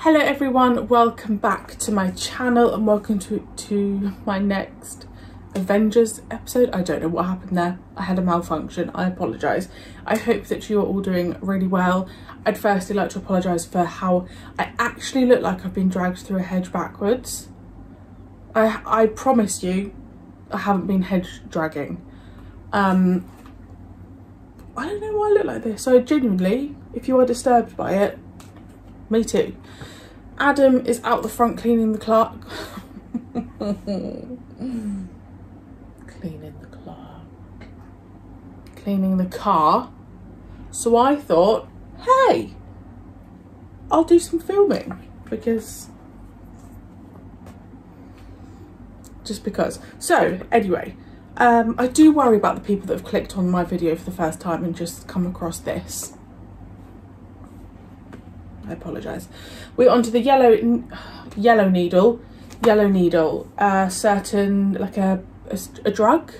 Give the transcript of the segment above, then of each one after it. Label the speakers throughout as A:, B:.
A: Hello everyone, welcome back to my channel and welcome to my next Avengers episode. I don't know what happened there. I had a malfunction. I apologise. I hope that you are all doing really well. I'd firstly like to apologise for how I actually look like I've been dragged through a hedge backwards. I promise you I haven't been hedge dragging. I don't know why I look like this. So genuinely, if you are disturbed by it, me too. Adam is out the front cleaning the car. Cleaning the car. So I thought, hey, I'll do some filming because. So anyway, I do worry about the people that have clicked on my video for the first time and just come across this. I apologise. We're onto the yellow needle, certain, like a drug,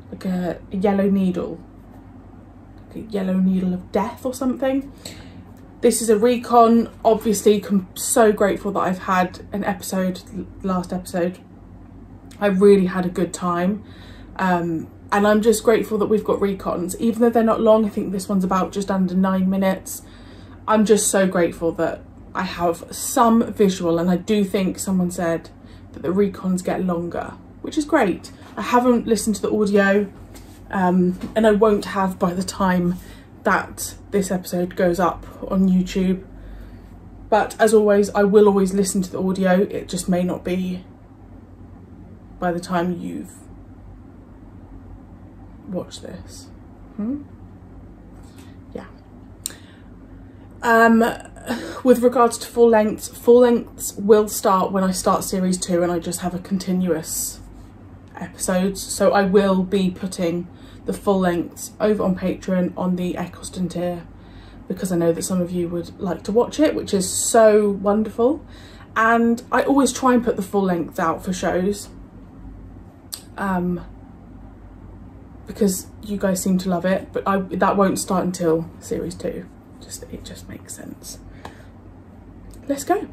A: like a yellow needle, like a yellow needle of death or something. This is a recon. Obviously, I'm so grateful that I've had an episode, last episode. I really had a good time. And I'm just grateful that we've got recons, even though they're not long. I think this one's about just under 9 minutes. I'm just so grateful that I have some visual, and I do think someone said that the recons get longer, which is great. I haven't listened to the audio, and I won't have by the time that this episode goes up on YouTube. But as always, I will always listen to the audio. It just may not be by the time you've watched this. Yeah. With regards to full lengths will start when I start series 2 and I just have a continuous episodes. So I will be putting the full lengths over on Patreon on the Ep.16 tier, because I know that some of you would like to watch it, which is so wonderful. And I always try and put the full lengths out for shows, because you guys seem to love it, but that won't start until series 2. It just makes sense. Let's go.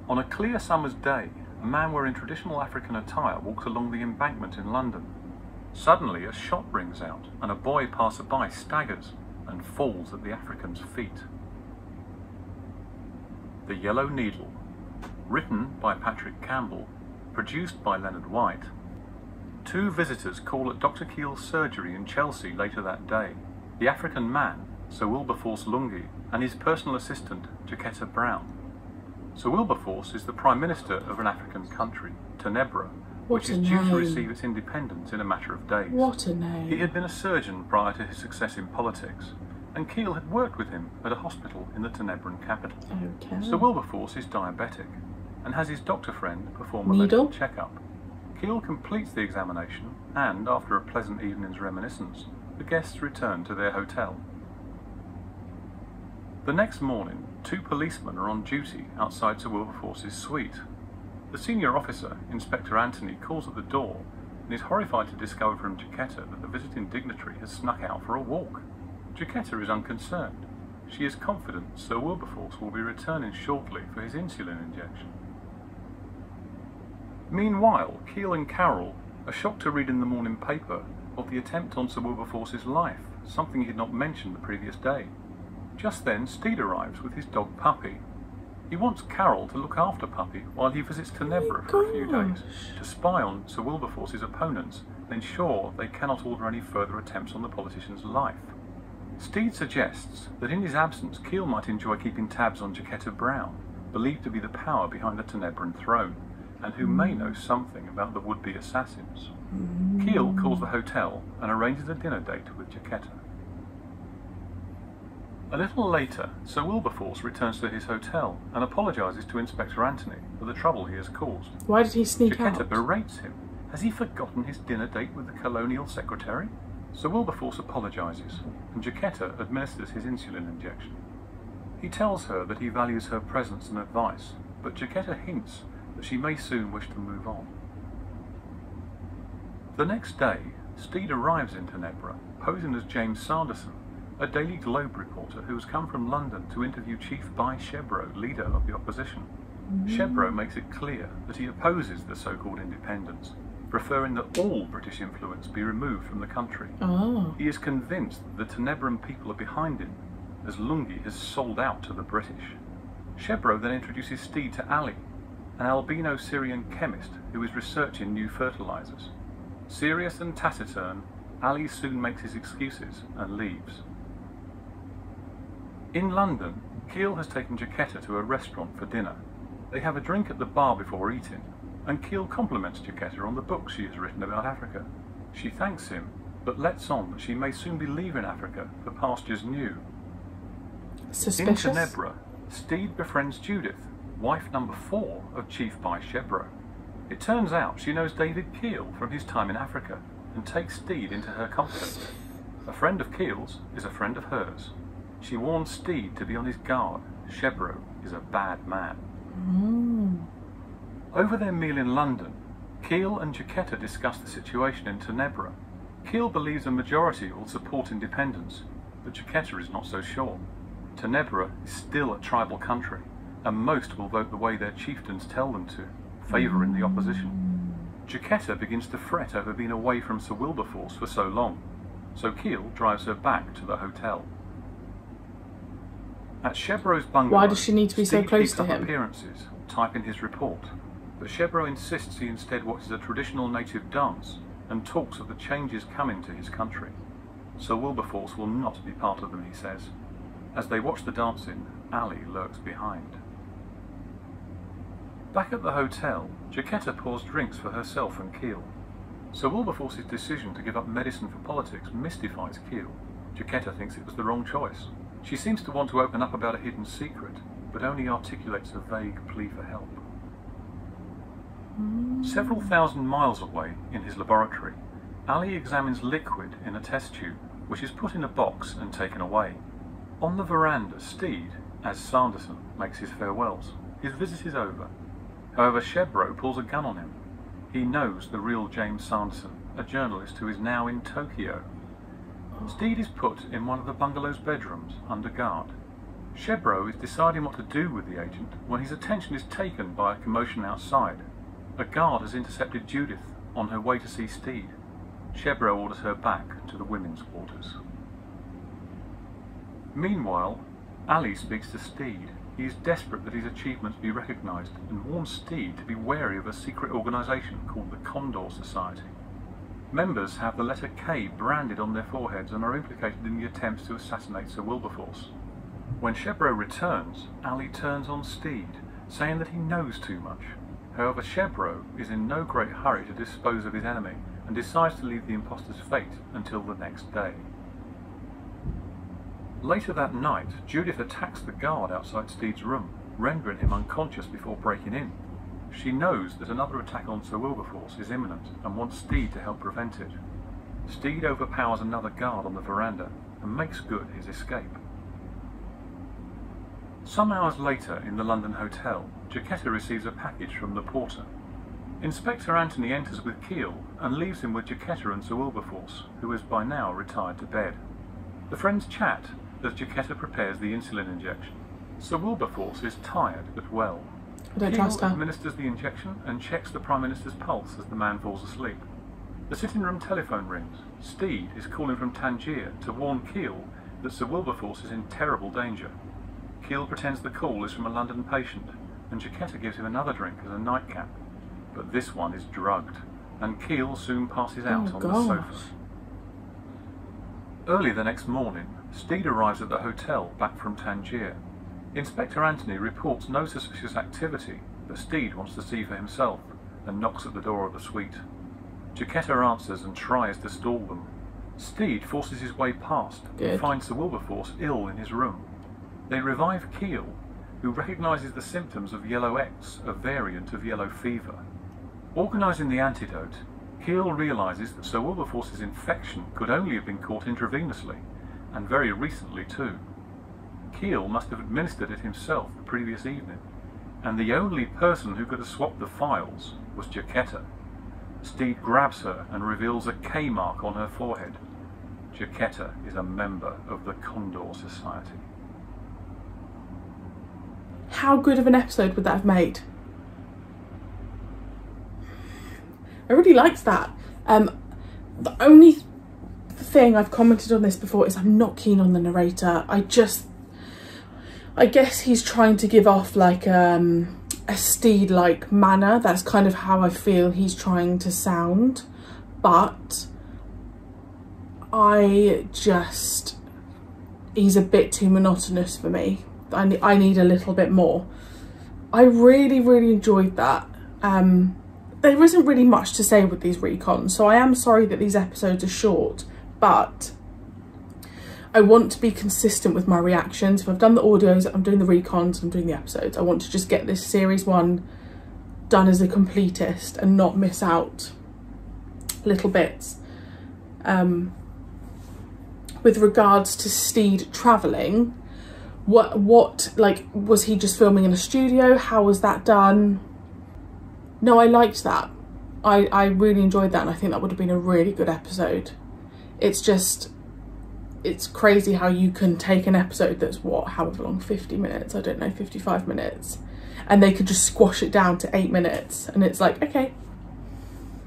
B: On a clear summer's day, a man wearing traditional African attire walks along the embankment in London. Suddenly a shot rings out and a boy passer-by staggers and falls at the African's feet. The Yellow Needle. Written by Patrick Campbell, produced by Leonard White. 2 visitors call at Dr. Keel's surgery in Chelsea later that day. The African man, Sir Wilberforce Lungi, and his personal assistant, Jaquetta Brown. Sir Wilberforce is the Prime Minister of an African country, Tenebra, which is due to receive its independence in a matter of days.
A: What a name.
B: He had been a surgeon prior to his success in politics, and Keel had worked with him at a hospital in the Tenebran capital.
A: Okay.
B: Sir Wilberforce is diabetic and has his doctor friend perform a medical checkup. Keel completes the examination and, after a pleasant evening's reminiscence, the guests return to their hotel. The next morning, 2 policemen are on duty outside Sir Wilberforce's suite. The senior officer, Inspector Anthony, calls at the door and is horrified to discover from Jaquetta that the visiting dignitary has snuck out for a walk. Jaquetta is unconcerned. She is confident Sir Wilberforce will be returning shortly for his insulin injection. Meanwhile, Keel and Carol are shocked to read in the morning paper of the attempt on Sir Wilberforce's life, something he had not mentioned the previous day. Just then, Steed arrives with his dog Puppy. He wants Carol to look after Puppy while he visits Tenebra for a few days, to spy on Sir Wilberforce's opponents and ensure they cannot order any further attempts on the politician's life. Steed suggests that in his absence, Keel might enjoy keeping tabs on Jaquetta Brown, believed to be the power behind the Tenebran throne, and who may know something about the would-be assassins. Keel calls the hotel and arranges a dinner date with Jaquetta. A little later, Sir Wilberforce returns to his hotel and apologises to Inspector Anthony for the trouble he has caused.
A: Why did he sneak out?
B: Jaquetta berates him. Has he forgotten his dinner date with the colonial secretary? Sir Wilberforce apologises, and Jaquetta administers his insulin injection. He tells her that he values her presence and advice, but Jaquetta hints that she may soon wish to move on. The next day, Steed arrives in Tenebra, posing as James Sanderson, a Daily Globe reporter who has come from London to interview Chief By Shebro, leader of the opposition. Shebro makes it clear that he opposes the so-called independence, preferring that all British influence be removed from the country. He is convinced that the Tenebran people are behind him, as Lungi has sold out to the British. Shebro then introduces Steed to Ali, an albino Syrian chemist who is researching new fertilizers. Serious and taciturn, Ali soon makes his excuses and leaves. In London, Keel has taken Jaquetta to a restaurant for dinner. They have a drink at the bar before eating, and Keel compliments Jaquetta on the book she has written about Africa. She thanks him, but lets on that she may soon be leaving Africa for pastures new.
A: Suspicious.
B: In Tenebra, Steed befriends Judith, wife number 4 of Chief By Shebro. It turns out she knows David Keel from his time in Africa, and takes Steed into her confidence. A friend of Keel's is a friend of hers. She warns Steed to be on his guard. Shebro is a bad man. Over their meal in London, Keel and Jaquetta discuss the situation in Tenebra. Keel believes a majority will support independence, but Jaquetta is not so sure. Tenebra is still a tribal country, and most will vote the way their chieftains tell them to, favouring the opposition. Jaquetta begins to fret over being away from Sir Wilberforce for so long, so Keel drives her back to the hotel. At Shebro's bungalow,
A: Why does she need to be so
B: Steed
A: close
B: keeps
A: to
B: up
A: him?
B: appearances, typing his report, but Shebro insists he instead watches a traditional native dance and talks of the changes coming to his country. Sir Wilberforce will not be part of them, he says. As they watch the dancing, Ali lurks behind. Back at the hotel, Jaquetta pours drinks for herself and Keel. Sir Wilberforce's decision to give up medicine for politics mystifies Keel. Jaquetta thinks it was the wrong choice. She seems to want to open up about a hidden secret, but only articulates a vague plea for help. Several thousand miles away, in his laboratory, Ali examines liquid in a test tube, which is put in a box and taken away. On the veranda, Steed, as Sanderson, makes his farewells. His visit is over. However, Shebro pulls a gun on him. He knows the real James Sanderson, a journalist who is now in Tokyo. Steed is put in one of the bungalow's bedrooms under guard. Shebro is deciding what to do with the agent when his attention is taken by a commotion outside. A guard has intercepted Judith on her way to see Steed. Shebro orders her back to the women's quarters. Meanwhile, Ali speaks to Steed. He is desperate that his achievements be recognised and warns Steed to be wary of a secret organisation called the Condor Society. Members have the letter K branded on their foreheads and are implicated in the attempts to assassinate Sir Wilberforce. When Shebro returns, Ali turns on Steed, saying that he knows too much. However, Shebro is in no great hurry to dispose of his enemy and decides to leave the impostor's fate until the next day. Later that night, Judith attacks the guard outside Steed's room, rendering him unconscious before breaking in. She knows that another attack on Sir Wilberforce is imminent and wants Steed to help prevent it. Steed overpowers another guard on the veranda and makes good his escape. Some hours later in the London hotel, Jaquetta receives a package from the porter. Inspector Anthony enters with Keel and leaves him with Jaquetta and Sir Wilberforce, who has by now retired to bed. The friends chat as Jaquetta prepares the insulin injection. Sir Wilberforce is tired but well.
A: I don't trust her.
B: Keel administers the injection and checks the Prime Minister's pulse as the man falls asleep. The sitting room telephone rings. Steed is calling from Tangier to warn Keel that Sir Wilberforce is in terrible danger. Keel pretends the call is from a London patient, and Jaquetta gives him another drink as a nightcap. But this one is drugged, and Keel soon passes out on the sofa. Early the next morning, Steed arrives at the hotel back from Tangier. Inspector Anthony reports no suspicious activity, but Steed wants to see for himself and knocks at the door of the suite. Jaquetta answers and tries to stall them. Steed forces his way past and finds Sir Wilberforce ill in his room. They revive Keel, who recognises the symptoms of Yellow X, a variant of yellow fever. Organising the antidote, Keel realises that Sir Wilberforce's infection could only have been caught intravenously, and very recently too. Keel must have administered it himself the previous evening, and the only person who could have swapped the files was Jaquetta. Steed grabs her and reveals a K mark on her forehead. Jaquetta is a member of the Condor Society.
A: How good of an episode would that have made? I really liked that. The only thing I've commented on this before is I'm not keen on the narrator. I guess he's trying to give off like a Steed-like manner. That's kind of how I feel he's trying to sound, but he's a bit too monotonous for me. I need a little bit more. I really enjoyed that. There isn't really much to say with these recons, so I am sorry that these episodes are short, but I want to be consistent with my reactions. If I've done the audios, I'm doing the recons, I'm doing the episodes. I want to just get this series 1 done as a completist and not miss out little bits. With regards to Steed travelling, what like, was he just filming in a studio? How was that done? No, I liked that. I really enjoyed that, and I think that would have been a really good episode. It's just, it's crazy how you can take an episode that's however long, 50 minutes, I don't know, 55 minutes, and they could just squash it down to 8 minutes, and it's like, okay.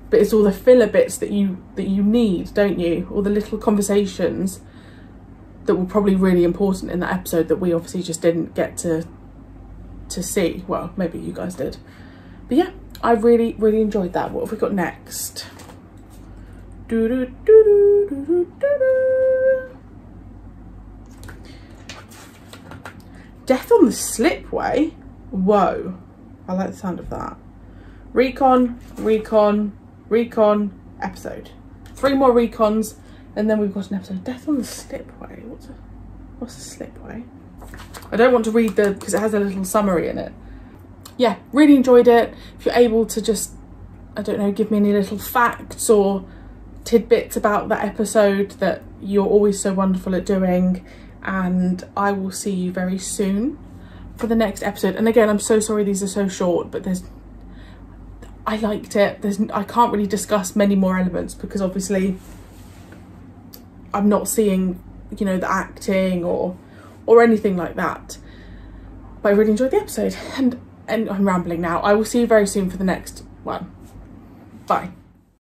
A: But it's all the filler bits that you need, don't you? All the little conversations that were probably really important in that episode that we obviously just didn't get to see. Well, maybe you guys did. But yeah, I really enjoyed that. What have we got next? Death on the Slipway? Whoa, I like the sound of that. Recon, episode. 3 more recons, and then we've got an episode. Death on the Slipway. What's a slipway? I don't want to read because it has a little summary in it. Yeah, really enjoyed it. If you're able to just, I don't know, give me any little facts or tidbits about that episode that you're always so wonderful at doing, and I will see you very soon for the next episode. And again, I'm so sorry these are so short, but I liked it. I can't really discuss many more elements because obviously I'm not seeing, you know, the acting or anything like that. But I really enjoyed the episode, and I'm rambling now. I will see you very soon for the next one. Bye.